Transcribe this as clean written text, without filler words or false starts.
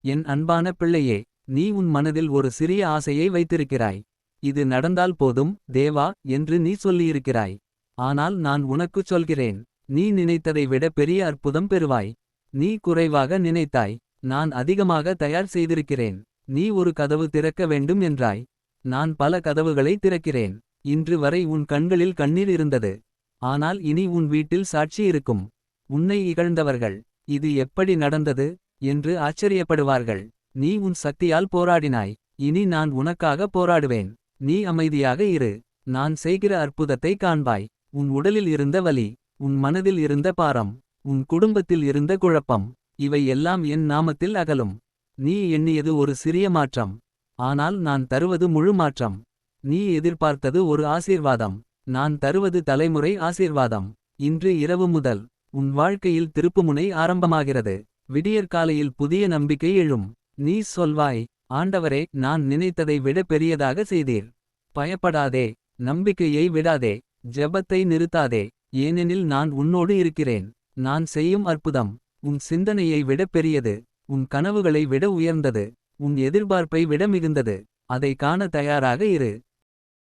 என் அன்பான பிள்ளையே, நீ உன் மனதில் ஒரு சிறிய ஆசையை வைத்திருக்கிறாய். இது நடந்தால் போதும் தேவா என்று நீ சொல்லியிருக்கிறாய். ஆனால் நான் உனக்குச் சொல்கிறேன், நீ நினைத்ததை விட பெரிய அற்புதம் பெறுவாய். நீ குறைவாக நினைத்தாய், நான் அதிகமாக தயார் செய்திருக்கிறேன். நீ ஒரு கதவு திறக்க வேண்டும் என்றாய். நான் பல கதவுகளை திறக்கிறேன். இன்று வரை உன் கண்களில் கண்ணீர் இருந்தது. ஆனால் இனி உன் வீட்டில் சாட்சி இருக்கும். உன்னை இகழ்ந்தவர்கள், இது எப்படி நடந்தது என்று ஆச்சரியப்படுவார்கள். நீ உன் சக்தியால் போராடினாய், இனி நான் உனக்காக போராடுவேன். நீ அமைதியாக இரு, நான் செய்கிற அற்புதத்தை காண்பாய். உன் உடலில் இருந்த வலி, உன் மனதில் இருந்த பாரம், உன் குடும்பத்தில் இருந்த குழப்பம், இவை எல்லாம் என் நாமத்தில் அகலும். நீ எண்ணியது ஒரு சிறிய மாற்றம், ஆனால் நான் தருவது முழு மாற்றம். நீ எதிர்பார்த்தது ஒரு ஆசீர்வாதம், நான் தருவது தலைமுறை ஆசீர்வாதம். இன்று இரவு முதல் உன் வாழ்க்கையில் திருப்புமுனை ஆரம்பமாகிறது. விடியற்காலையில் புதிய நம்பிக்கை எழும். நீ சொல்வாய், ஆண்டவரே, நான் நினைத்ததை விட பெரியதாக செய்தீர். பயப்படாதே, நம்பிக்கையை விடாதே, ஜெபத்தை நிறுத்தாதே, ஏனெனில் நான் உன்னோடு இருக்கிறேன். நான் செய்யும் அற்புதம் உன் சிந்தனையை விட பெரியது, உன் கனவுகளை விட உயர்ந்தது, உன் எதிர்பார்ப்பை விட மிகுந்தது. அதை காண தயாராக இரு.